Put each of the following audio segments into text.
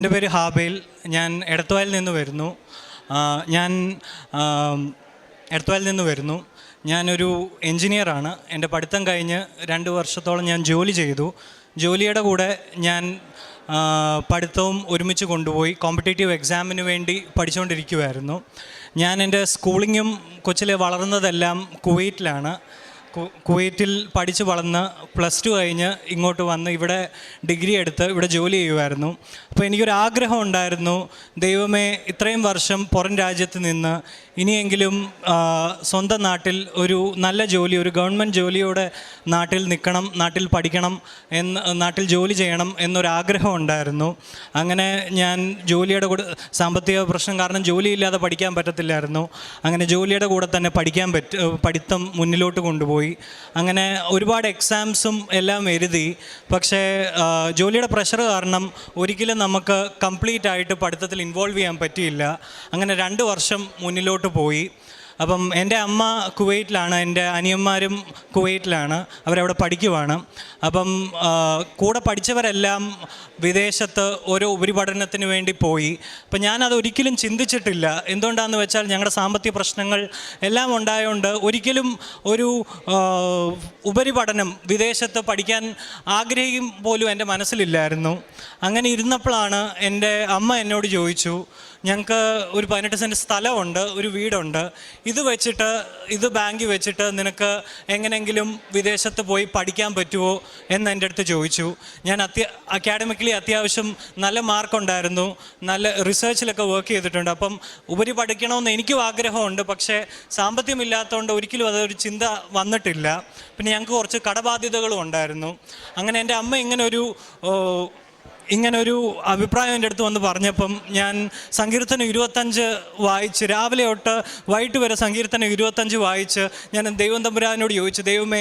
എൻ്റെ പേര് ഹാബേൽ. ഞാൻ എടത്തുവായിൽ നിന്ന് വരുന്നു. ഞാൻ എടത്തുവായിൽ നിന്ന് വരുന്നു. ഞാനൊരു എൻജിനീയറാണ്. എൻ്റെ പഠിത്തം കഴിഞ്ഞ് 2 വർഷത്തോളം ഞാൻ ജോലി ചെയ്തു. ജോലിയുടെ കൂടെ ഞാൻ പഠിത്തവും ഒരുമിച്ച് കൊണ്ടുപോയി കോമ്പറ്റേറ്റീവ് എക്സാമിന് വേണ്ടി പഠിച്ചുകൊണ്ടിരിക്കുമായിരുന്നു. ഞാൻ എൻ്റെ സ്കൂളിങ്ങും കൊച്ചിലെ വളർന്നതെല്ലാം കുവൈറ്റിലാണ്. കുവൈറ്റിൽ പഠിച്ച് വളർന്ന് +2 കഴിഞ്ഞ് ഇങ്ങോട്ട് വന്ന് ഇവിടെ ഡിഗ്രി എടുത്ത് ഇവിടെ ജോലി ചെയ്യുമായിരുന്നു. അപ്പോൾ എനിക്കൊരാഗ്രഹം ഉണ്ടായിരുന്നു, ദൈവമേ, ഇത്രയും വർഷം പുറം രാജ്യത്ത് നിന്ന് ഇനിയെങ്കിലും സ്വന്തം നാട്ടിൽ ഒരു നല്ല ജോലി, ഒരു ഗവൺമെൻറ് ജോലിയോടെ നാട്ടിൽ നിൽക്കണം, നാട്ടിൽ പഠിക്കണം, നാട്ടിൽ ജോലി ചെയ്യണം എന്നൊരാഗ്രഹം ഉണ്ടായിരുന്നു. അങ്ങനെ ഞാൻ ജോലിയുടെ കൂടെ, സാമ്പത്തിക പ്രശ്നം കാരണം ജോലിയില്ലാതെ പഠിക്കാൻ പറ്റത്തില്ലായിരുന്നു. അങ്ങനെ ജോലിയുടെ കൂടെ തന്നെ പഠിത്തം മുന്നിലോട്ട് കൊണ്ടുപോയി. അങ്ങനെ ഒരുപാട് എക്സാംസും എല്ലാം എഴുതി. പക്ഷേ ജോലിയുടെ പ്രഷർ കാരണം ഒരിക്കലും നമുക്ക് കംപ്ലീറ്റ് ആയിട്ട് പഠിത്തത്തിൽ ഇൻവോൾവ് ചെയ്യാൻ പറ്റിയില്ല. അങ്ങനെ 2 വർഷം മുന്നിലോട്ട് പോയി. അപ്പം എൻ്റെ അമ്മ കുവൈറ്റിലാണ്, എൻ്റെ അനിയന്മാരും കുവൈറ്റിലാണ്, അവരവിടെ പഠിക്കുവാണ്. അപ്പം കൂടെ പഠിച്ചവരെല്ലാം വിദേശത്ത് ഓരോ ഉപരിപഠനത്തിന് വേണ്ടി പോയി. അപ്പം ഞാനതൊരിക്കലും ചിന്തിച്ചിട്ടില്ല. എന്തുകൊണ്ടാണെന്ന് വെച്ചാൽ ഞങ്ങളുടെ സാമ്പത്തിക പ്രശ്നങ്ങൾ എല്ലാം ഉണ്ടായതുകൊണ്ട് ഒരിക്കലും ഒരു ഉപരിപഠനം വിദേശത്ത് പഠിക്കാൻ ആഗ്രഹിക്കും പോലും എൻ്റെ മനസ്സിലില്ലായിരുന്നു. അങ്ങനെ ഇരുന്നപ്പോഴാണ് എൻ്റെ അമ്മ എന്നോട് ചോദിച്ചു, ഞങ്ങൾക്ക് ഒരു 18 സെൻറ്റ് സ്ഥലമുണ്ട്, ഒരു വീടുണ്ട്, ഇത് ബാങ്കിൽ വെച്ചിട്ട് നിനക്ക് എങ്ങനെയെങ്കിലും വിദേശത്ത് പോയി പഠിക്കാൻ പറ്റുമോ എന്ന് എൻ്റെ അടുത്ത് ചോദിച്ചു. ഞാൻ അക്കാഡമിക്കലി അത്യാവശ്യം നല്ല മാർക്കുണ്ടായിരുന്നു, നല്ല റിസർച്ചിലൊക്കെ വർക്ക് ചെയ്തിട്ടുണ്ട്. അപ്പം ഉപരി പഠിക്കണമെന്ന് എനിക്കും ആഗ്രഹമുണ്ട്. പക്ഷേ സാമ്പത്തികമില്ലാത്തതുകൊണ്ട് ഒരിക്കലും അതൊരു ചിന്ത വന്നിട്ടില്ല. പിന്നെ ഞങ്ങൾക്ക് കുറച്ച് കടബാധ്യതകളും ഉണ്ടായിരുന്നു. അങ്ങനെ എൻ്റെ അമ്മ ഇങ്ങനൊരു അഭിപ്രായം എൻ്റെ അടുത്ത് വന്ന് പറഞ്ഞപ്പം ഞാൻ സങ്കീർത്തനം 25 വായിച്ച്, രാവിലെ തൊട്ട് വൈകിട്ട് വരെ സങ്കീർത്തനം 25 വായിച്ച് ഞാൻ ദൈവം തമ്പുരാനോട് ചോദിച്ചു, ദൈവമേ,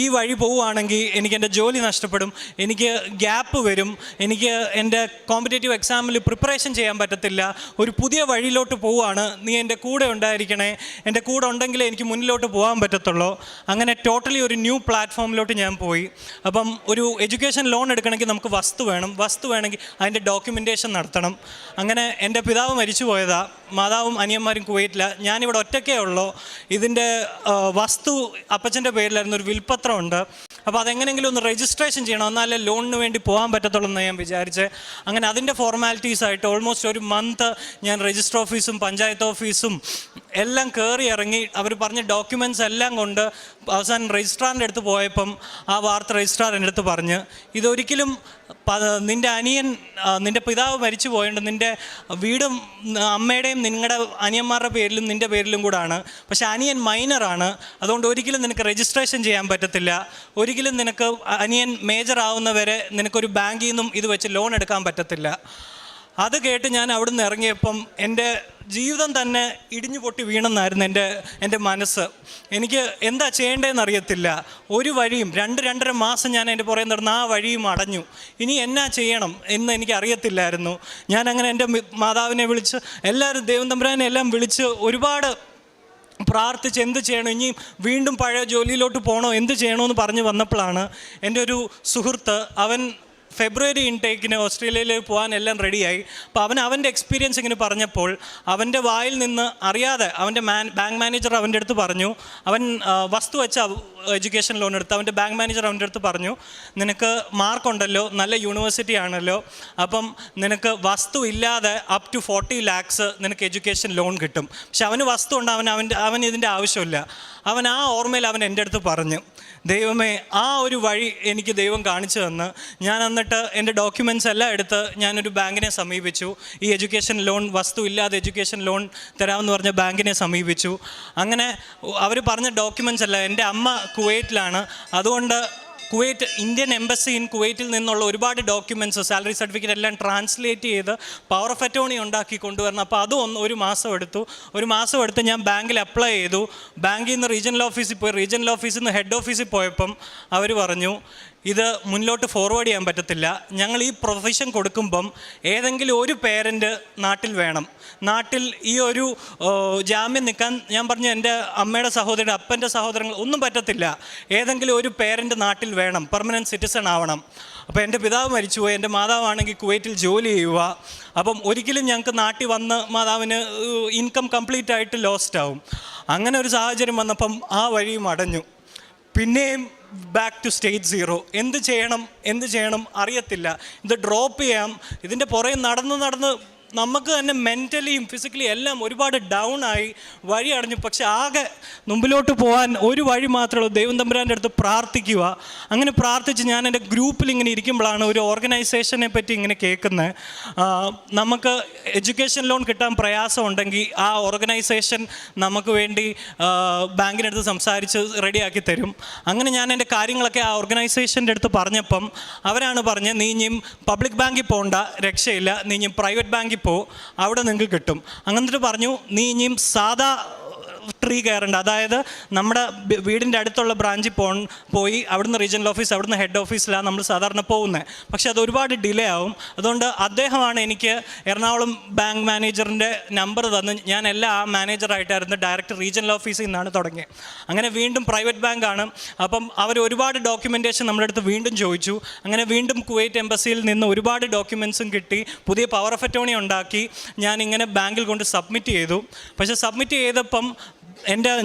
ഈ വഴി പോവുകയാണെങ്കിൽ എനിക്ക് എൻ്റെ ജോലി നഷ്ടപ്പെടും, എനിക്ക് ഗ്യാപ്പ് വരും, എനിക്ക് എൻ്റെ കോമ്പറ്റേറ്റീവ് എക്സാമിൽ പ്രിപ്പറേഷൻ ചെയ്യാൻ പറ്റത്തില്ല, ഒരു പുതിയ വഴിയിലോട്ട് പോവുകയാണ്, നീ എൻ്റെ കൂടെ ഉണ്ടായിരിക്കണേ, എൻ്റെ കൂടെ ഉണ്ടെങ്കിലേ എനിക്ക് മുന്നിലോട്ട് പോകാൻ പറ്റത്തുള്ളൂ. അങ്ങനെ ടോട്ടലി ഒരു ന്യൂ പ്ലാറ്റ്ഫോമിലോട്ട് ഞാൻ പോയി. അപ്പം ഒരു എഡ്യൂക്കേഷൻ ലോൺ എടുക്കണമെങ്കിൽ നമുക്ക് വസ്തു വേണമെങ്കിൽ അതിൻ്റെ ഡോക്യുമെൻറ്റേഷൻ നടത്തണം. അങ്ങനെ എൻ്റെ പിതാവ് മരിച്ചു പോയതാ, മാതാവും അനിയന്മാരും കുവൈറ്റില്ല, ഞാനിവിടെ ഒറ്റയ്ക്കേ ഉള്ളൂ. ഇതിൻ്റെ വസ്തു അപ്പച്ചൻ്റെ പേരിലായിരുന്നു, ഒരു വിൽപ്പത്രമുണ്ട്. അപ്പോൾ അതെങ്ങനെയെങ്കിലും ഒന്ന് രജിസ്ട്രേഷൻ ചെയ്യണം, എന്നാലേ ലോണിന് വേണ്ടി പോകാൻ പറ്റത്തുള്ളൂ എന്ന് ഞാൻ വിചാരിച്ച് അങ്ങനെ അതിൻ്റെ ഫോർമാലിറ്റീസായിട്ട് ഓൾമോസ്റ്റ് ഒരു മന്ത് ഞാൻ രജിസ്റ്റർ ഓഫീസും പഞ്ചായത്ത് ഓഫീസും എല്ലാം കയറി ഇറങ്ങി അവർ പറഞ്ഞ ഡോക്യുമെൻറ്റ്സ് എല്ലാം കൊണ്ട് അവസാനം രജിസ്ട്രാറിൻ്റെ അടുത്ത് പോയപ്പം ആ വാർത്ത രജിസ്ട്രാർ എൻ്റെ അടുത്ത് പറഞ്ഞ്, ഇതൊരിക്കലും നിൻ്റെ പിതാവ് മരിച്ചു പോയതുകൊണ്ട് നിൻ്റെ വീടും അമ്മയുടെയും നിങ്ങളുടെ അനിയന്മാരുടെ പേരിലും നിൻ്റെ പേരിലും കൂടാണ്. പക്ഷേ അനിയൻ മൈനറാണ്, അതുകൊണ്ട് ഒരിക്കലും നിനക്ക് രജിസ്ട്രേഷൻ ചെയ്യാൻ പറ്റത്തില്ല. ഒരിക്കലും നിനക്ക് അനിയൻ മേജർ ആവുന്നവരെ നിനക്കൊരു ബാങ്കിൽ നിന്നും ഇത് വെച്ച് ലോൺ എടുക്കാൻ പറ്റത്തില്ല. അത് കേട്ട് ഞാൻ അവിടെ നിന്ന് ഇറങ്ങിയപ്പം എൻ്റെ ജീവിതം തന്നെ ഇടിഞ്ഞു പൊട്ടി വീണെന്നായിരുന്നു എൻ്റെ മനസ്സ്. എനിക്ക് എന്താ ചെയ്യേണ്ടതെന്ന് അറിയത്തില്ല. ഒരു വഴിയും 2-2.5 മാസം ഞാൻ എൻ്റെ പുറകെ നടന്ന് ആ വഴിയും അടഞ്ഞു. ഇനി എന്നാ ചെയ്യണം എന്ന് എനിക്ക് അറിയത്തില്ലായിരുന്നു. ഞാൻ അങ്ങനെ എൻ്റെ മാതാവിനെ വിളിച്ച്, എല്ലാവരും ദൈവം തമ്പുരാനെ എല്ലാം വിളിച്ച് ഒരുപാട് പ്രാർത്ഥിച്ച് എന്ത് ചെയ്യണം, ഇനി വീണ്ടും പഴയ ജോലിയിലോട്ട് പോകണോ, എന്ത് ചെയ്യണമെന്ന് പറഞ്ഞ് വന്നപ്പോഴാണ് എൻ്റെ ഒരു സുഹൃത്ത്, അവൻ ഫെബ്രുവരി ഇൻടേക്കിന് ഓസ്ട്രേലിയയിൽ പോകാൻ എല്ലാം റെഡിയായി. അപ്പോൾ അവൻ്റെ എക്സ്പീരിയൻസ് ഇങ്ങനെ പറഞ്ഞപ്പോൾ അവൻ്റെ വായിൽ നിന്ന് അറിയാതെ അവൻ്റെ ബാങ്ക് മാനേജർ അവൻ്റെ അടുത്ത് പറഞ്ഞു, അവൻ വസ്തു വെച്ച എഡ്യൂക്കേഷൻ ലോൺ എടുത്ത് അവൻ്റെ ബാങ്ക് മാനേജർ അവൻ്റെ അടുത്ത് പറഞ്ഞു, നിനക്ക് മാർക്കുണ്ടല്ലോ, നല്ല യൂണിവേഴ്സിറ്റി ആണല്ലോ, അപ്പം നിനക്ക് വസ്തു ഇല്ലാതെ അപ് ടു 40 lakhs നിനക്ക് എഡ്യൂക്കേഷൻ ലോൺ കിട്ടും. പക്ഷെ അവന് വസ്തു ഉണ്ട്, അവൻ ഇതിൻ്റെ ആവശ്യമില്ല. അവൻ ആ ഓർമ്മയിൽ അവൻ എൻ്റെ അടുത്ത് പറഞ്ഞു, ദൈവമേ, ആ ഒരു വഴി എനിക്ക് ദൈവം കാണിച്ചു തന്ന് ഞാൻ എന്നിട്ട് എൻ്റെ ഡോക്യുമെൻറ്റ്സ് എല്ലാം എടുത്ത് ഞാനൊരു ബാങ്കിനെ സമീപിച്ചു. ഈ എഡ്യൂക്കേഷൻ ലോൺ, വസ്തു ഇല്ലാതെ എഡ്യൂക്കേഷൻ ലോൺ തരാമെന്ന് പറഞ്ഞ ബാങ്കിനെ സമീപിച്ചു. അങ്ങനെ അവർ പറഞ്ഞ ഡോക്യുമെൻറ്റ്സ് എല്ലാം, എൻ്റെ അമ്മ കുവൈറ്റിലാണ്, അതുകൊണ്ട് കുവൈറ്റ് ഇന്ത്യൻ എംബസി ഇൻ കുവൈറ്റിൽ നിന്നുള്ള ഒരുപാട് ഡോക്യുമെൻറ്റ്സ്, സാലറി സർട്ടിഫിക്കറ്റ് എല്ലാം ട്രാൻസ്ലേറ്റ് ചെയ്ത് പവർ ഓഫ് അറ്റോർണി ഉണ്ടാക്കി കൊണ്ടുവരണം. അപ്പോൾ അതും 1 മാസം എടുത്ത് ഞാൻ ബാങ്കിൽ അപ്ലൈ ചെയ്തു. ബാങ്കിൽ നിന്ന് റീജിയണൽ ഓഫീസിൽ നിന്ന് ഹെഡ് ഓഫീസിൽ പോയപ്പം അവർ പറഞ്ഞു, ഇത് മുന്നിലോട്ട് ഫോർവേഡ് ചെയ്യാൻ പറ്റത്തില്ല. ഞങ്ങൾ ഈ പ്രൊഫഷൻ കൊടുക്കുമ്പം ഏതെങ്കിലും ഒരു പേരൻറ്റ് നാട്ടിൽ വേണം. നാട്ടിൽ ഈ ഒരു ജാമ്യം നിൽക്കാൻ ഞാൻ പറഞ്ഞു, എൻ്റെ അമ്മയുടെ സഹോദരൻ, അപ്പൻ്റെ സഹോദരങ്ങൾ ഒന്നും പറ്റത്തില്ല. ഏതെങ്കിലും ഒരു പേരൻറ്റ് നാട്ടിൽ വേണം, പെർമനൻറ്റ് സിറ്റിസൺ ആവണം. അപ്പോൾ എൻ്റെ പിതാവ് മരിച്ചുപോയി, എൻ്റെ മാതാവാണെങ്കിൽ കുവൈറ്റിൽ ജോലി ചെയ്യുക. അപ്പം ഒരിക്കലും ഞങ്ങൾക്ക് നാട്ടിൽ വന്ന് മാതാവിന് ഇൻകം കംപ്ലീറ്റ് ആയിട്ട് ലോസ്റ്റ് ആവും. അങ്ങനെ ഒരു സാഹചര്യം വന്നപ്പം ആ വഴിയും അടഞ്ഞു. പിന്നെയും ബാക്ക് ടു സ്റ്റേജ് 0. എന്ത് ചെയ്യണം അറിയത്തില്ല. ഇത് ഡ്രോപ്പ് ചെയ്യാം. ഇതിൻ്റെ പുറകെ നടന്ന് നമുക്ക് തന്നെ മെൻ്റലിയും ഫിസിക്കലി എല്ലാം ഒരുപാട് ഡൗൺ ആയി, വഴി അടഞ്ഞു. പക്ഷെ ആകെ മുമ്പിലോട്ട് പോകാൻ ഒരു വഴി മാത്രമേ ഉള്ളൂ, ദൈവം തമ്പുരാൻ്റെ അടുത്ത് പ്രാർത്ഥിക്കുക. അങ്ങനെ പ്രാർത്ഥിച്ച് ഞാൻ എൻ്റെ ഗ്രൂപ്പിൽ ഇങ്ങനെ ഇരിക്കുമ്പോഴാണ് ഒരു ഓർഗനൈസേഷനെ പറ്റി ഇങ്ങനെ കേൾക്കുന്നത്. നമുക്ക് എഡ്യൂക്കേഷൻ ലോൺ കിട്ടാൻ പ്രയാസമുണ്ടെങ്കിൽ ആ ഓർഗനൈസേഷൻ നമുക്ക് വേണ്ടി ബാങ്കിനടുത്ത് സംസാരിച്ച് റെഡിയാക്കി തരും. അങ്ങനെ ഞാൻ എൻ്റെ കാര്യങ്ങളൊക്കെ ആ ഓർഗനൈസേഷൻ്റെ അടുത്ത് പറഞ്ഞപ്പം അവരാണ് പറഞ്ഞത്, നീ ഇനിയും പബ്ലിക് ബാങ്കിൽ പോകണ്ട, രക്ഷയില്ല, നീ ഇനിയും പ്രൈവറ്റ് ബാങ്കിൽ അവിടെ നിങ്ങൾക്ക് കിട്ടും. അങ്ങനത്തെ പറഞ്ഞു, നീ ഇനിയും സാധാ ട്രീ കയറേണ്ട, അതായത് നമ്മുടെ വീടിൻ്റെ അടുത്തുള്ള ബ്രാഞ്ചിൽ പോയി അവിടുന്ന് റീജിയണൽ ഓഫീസ്, അവിടുന്ന് ഹെഡ് ഓഫീസിലാണ് നമ്മൾ സാധാരണ പോകുന്നത്. പക്ഷേ അത് ഒരുപാട് ഡിലേ ആവും. അതുകൊണ്ട് അദ്ദേഹമാണ് എനിക്ക് എറണാകുളം ബാങ്ക് മാനേജറിൻ്റെ നമ്പർ തന്ന് ഞാൻ എല്ലാ ആ മാനേജറായിട്ടായിരുന്നു ഡയറക്റ്റ് റീജിയണൽ ഓഫീസിൽ നിന്നാണ് തുടങ്ങിയത്. അങ്ങനെ വീണ്ടും പ്രൈവറ്റ് ബാങ്കാണ്. അപ്പം അവർ ഒരുപാട് ഡോക്യുമെൻറ്റേഷൻ നമ്മുടെ അടുത്ത് വീണ്ടും ചോദിച്ചു. അങ്ങനെ വീണ്ടും കുവൈറ്റ് എംബസിയിൽ നിന്ന് ഒരുപാട് ഡോക്യുമെൻറ്റ്സും കിട്ടി. പുതിയ പവർ ഓഫ് അറ്റോർണി ഉണ്ടാക്കി ഞാനിങ്ങനെ ബാങ്കിൽ കൊണ്ട് സബ്മിറ്റ് ചെയ്തു. പക്ഷേ സബ്മിറ്റ് ചെയ്തപ്പം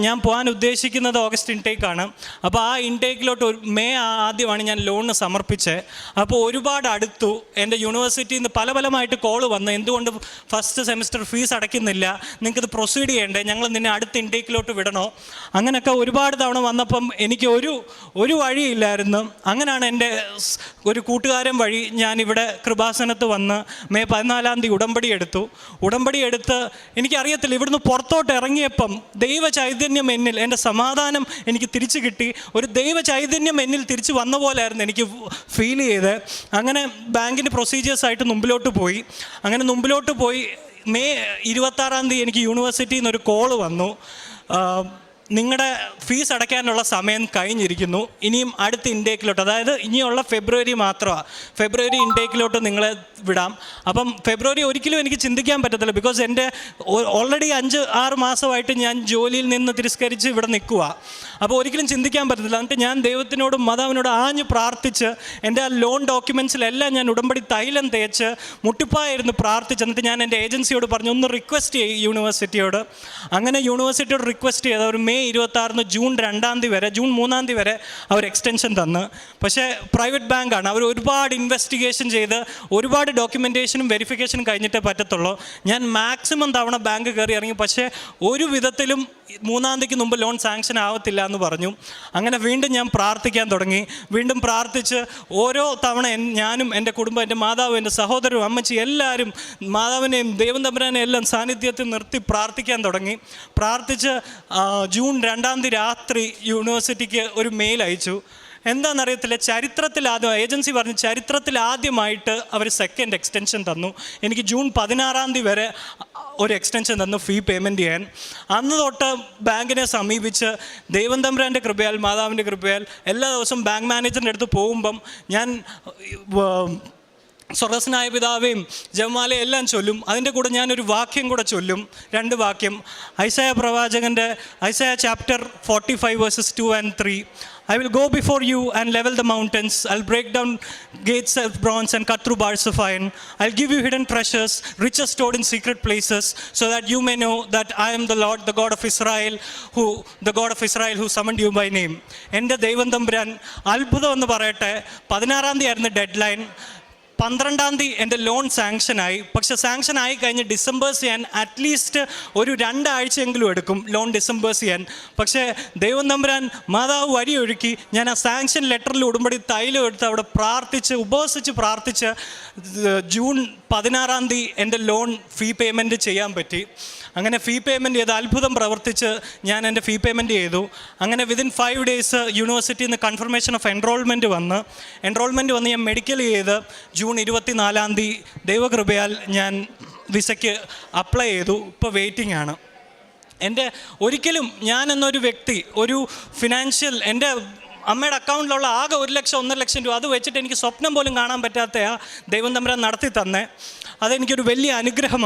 ഞാൻ പോകാൻ ഉദ്ദേശിക്കുന്നത് ഓഗസ്റ്റ് ഇൻടേക്കാണ്. അപ്പോൾ ആ ഇൻടേക്കിലോട്ട് മെയ് ആദ്യമാണ് ഞാൻ ലോണിന് സമർപ്പിച്ചത്. അപ്പോൾ ഒരുപാട് അടുത്തു. എൻ്റെ യൂണിവേഴ്സിറ്റിയിൽ നിന്ന് പലമായിട്ട് കോൾ വന്ന്, എന്തുകൊണ്ട് ഫസ്റ്റ് സെമിസ്റ്റർ ഫീസ് അടയ്ക്കുന്നില്ല, നിങ്ങൾക്കിത് പ്രൊസീഡ് ചെയ്യണ്ടേ, ഞങ്ങൾ നിന്നെ അടുത്ത ഇൻടേക്കിലോട്ട് വിടണോ, അങ്ങനെയൊക്കെ ഒരുപാട് തവണ വന്നപ്പം എനിക്ക് ഒരു വഴിയില്ലായിരുന്നു. അങ്ങനെയാണ് എൻ്റെ ഒരു കൂട്ടുകാരൻ വഴി ഞാനിവിടെ കൃപാസനത്ത് വന്ന് മെയ് 14 ഉടമ്പടി എടുത്ത് എനിക്കറിയത്തില്ല, ഇവിടുന്ന് പുറത്തോട്ട് ഇറങ്ങിയപ്പം ദൈവ ചൈതന്യം എന്നിൽ, എൻ്റെ സമാധാനം എനിക്ക് തിരിച്ചു കിട്ടി. ഒരു ദൈവ ചൈതന്യം എന്നിൽ തിരിച്ചു വന്ന പോലെയായിരുന്നു എനിക്ക് ഫീൽ ചെയ്ത്. അങ്ങനെ ബാങ്കിൻ്റെ പ്രൊസീജിയേഴ്സായിട്ട് മുമ്പിലോട്ട് പോയി. മെയ് 26 എനിക്ക് യൂണിവേഴ്സിറ്റിയിൽ നിന്നൊരു കോള് വന്നു, നിങ്ങളുടെ ഫീസ് അടയ്ക്കാനുള്ള സമയം കഴിഞ്ഞിരിക്കുന്നു, ഇനിയും അടുത്ത ഇൻടേക്കിലോട്ട്, അതായത് ഇനിയുള്ള ഫെബ്രുവരി മാത്രമാണ്, ഫെബ്രുവരി ഇൻടേക്കിലോട്ട് നിങ്ങളെ വിടാം. അപ്പം ഫെബ്രുവരി ഒരിക്കലും എനിക്ക് ചിന്തിക്കാൻ പറ്റത്തില്ല, ബിക്കോസ് എൻ്റെ ഓൾറെഡി 5-6 മാസമായിട്ട് ഞാൻ ജോലിയിൽ നിന്ന് തിരസ്കരിച്ച് ഇവിടെ നിൽക്കുക. അപ്പോൾ ഒരിക്കലും ചിന്തിക്കാൻ പറ്റത്തില്ല. എന്നിട്ട് ഞാൻ ദൈവത്തിനോടും മാതാവിനോട് ആഞ്ഞ് പ്രാർത്ഥിച്ച് എൻ്റെ ആ ലോൺ ഡോക്യുമെൻറ്റ്സിലെല്ലാം ഞാൻ ഉടമ്പടി തൈലം തേച്ച് മുട്ടിപ്പായിരുന്നു പ്രാർത്ഥിച്ച്. എന്നിട്ട് ഞാൻ എൻ്റെ ഏജൻസിയോട് പറഞ്ഞു, ഒന്ന് റിക്വസ്റ്റ് ചെയ്യും യൂണിവേഴ്സിറ്റിയോട്. അങ്ങനെ യൂണിവേഴ്സിറ്റിയോട് റിക്വസ്റ്റ് ചെയ്ത് അവർ മെയ് 26 ജൂൺ 3 വരെ അവർ എക്സ്റ്റൻഷൻ തന്ന്. പക്ഷേ പ്രൈവറ്റ് ബാങ്കാണ്, അവർ ഒരുപാട് ഇൻവെസ്റ്റിഗേഷൻ ചെയ്ത് ഒരുപാട് ഡോക്യുമെൻറ്റേഷനും വെരിഫിക്കേഷനും കഴിഞ്ഞിട്ടേ പറ്റത്തുള്ളൂ. ഞാൻ മാക്സിമം തവണ ബാങ്ക് കയറി ഇറങ്ങി, പക്ഷേ ഒരു വിധത്തിലും 3 മുമ്പ് ലോൺ സാങ്ഷൻ ആവത്തില്ല എന്ന് പറഞ്ഞു. അങ്ങനെ വീണ്ടും ഞാൻ പ്രാർത്ഥിക്കാൻ തുടങ്ങി. വീണ്ടും പ്രാർത്ഥിച്ച് ഓരോ തവണ ഞാനും എൻ്റെ കുടുംബം, എൻ്റെ മാതാവും, എൻ്റെ സഹോദരനും, അമ്മച്ചി എല്ലാവരും മാതാവിനെയും ദൈവം തമ്പുരാനെയും എല്ലാം സാന്നിധ്യത്തിൽ നിർത്തി പ്രാർത്ഥിക്കാൻ തുടങ്ങി. പ്രാർത്ഥിച്ച് ജൂൺ 2 രാത്രി യൂണിവേഴ്സിറ്റിക്ക് ഒരു മെയിൽ അയച്ചു. എന്താണെന്നറിയത്തില്ല, ഏജൻസി പറഞ്ഞു ചരിത്രത്തിലാദ്യമായിട്ട് അവർ സെക്കൻഡ് എക്സ്റ്റൻഷൻ തന്നു. എനിക്ക് ജൂൺ 16 വരെ ഒരു എക്സ്റ്റൻഷൻ തന്നു ഫീ പേയ്മെൻറ്റ് ചെയ്യാൻ. അന്ന് തൊട്ട് ബാങ്കിനെ സമീപിച്ച് ദൈവം തമ്പുരാൻ്റെ കൃപയാൽ, മാതാവിൻ്റെ കൃപയാൽ എല്ലാ ദിവസവും ബാങ്ക് മാനേജറിൻ്റെ അടുത്ത് പോകുമ്പം ഞാൻ സ്വർഗ്ഗസ്ഥനായ പിതാവേയും ജപമാലയും എല്ലാം ചൊല്ലും. അതിൻ്റെ കൂടെ ഞാനൊരു വാക്യം കൂടെ ചൊല്ലും, 2 വാക്യം. ഐസയ പ്രവാചകൻ്റെ Isaiah chapter 45 verses 2 and 3. I will go before you and level the mountains. I'll break down gates of bronze and cut through bars of iron. I'll give you hidden treasures, riches stored in secret places, so that you may know that I am the Lord, the God of Israel, who summoned you by name. എൻ്റെ ദൈവം തമ്പുരാൻ അത്ഭുതം എന്ന് പറയട്ടെ. 16 ആയിരുന്നു dead line. 12 എൻ്റെ loan സാങ്ഷനായി. പക്ഷെ sanction ആയി കഴിഞ്ഞ് ഡിസംബേഴ്സ് ചെയ്യാൻ അറ്റ്ലീസ്റ്റ് ഒരു 2 ആഴ്ചയെങ്കിലും എടുക്കും ലോൺ ഡിസംബേഴ്സ് ചെയ്യാൻ. പക്ഷേ ദൈവം തമ്പുരാൻ മാതാവ് വഴിയൊഴുക്കി ഞാൻ ആ സാങ്ഷൻ ലെറ്ററിൽ ഉടമ്പടി തൈലം എടുത്ത് അവിടെ ഉപവസിച്ച് പ്രാർത്ഥിച്ച് ജൂൺ 16 എൻ്റെ ലോൺ ഫീ പേയ്മെൻറ്റ് ചെയ്യാൻ പറ്റി. അങ്ങനെ ഫീ പേയ്മെൻറ്റ് ചെയ്ത് അത്ഭുതം പ്രവർത്തിച്ച് ഞാൻ എൻ്റെ ഫീ പേയ്മെൻറ്റ് ചെയ്തു. അങ്ങനെ വിതിൻ 5 days യൂണിവേഴ്സിറ്റിയിൽ നിന്ന് കൺഫർമേഷൻ ഓഫ് എൻറോൾമെൻറ്റ് വന്ന് ഞാൻ മെഡിക്കൽ ചെയ്ത് ജൂൺ 24 ദൈവകൃപയാൽ ഞാൻ വിസയ്ക്ക് അപ്ലൈ ചെയ്തു. ഇപ്പോൾ വെയിറ്റിംഗ് ആണ്. ഒരിക്കലും ഞാൻ എന്നൊരു വ്യക്തി ഒരു ഫിനാൻഷ്യൽ, എൻ്റെ അമ്മയുടെ അക്കൗണ്ടിലുള്ള ആകെ 1 ലക്ഷം 1.5 ലക്ഷം രൂപ, അത് വെച്ചിട്ട് എനിക്ക് സ്വപ്നം പോലും കാണാൻ പറ്റാത്ത ദൈവം തമ്പുരാൻ നടത്തി തന്നെ. അതെനിക്കൊരു വലിയ അനുഗ്രഹമാണ്.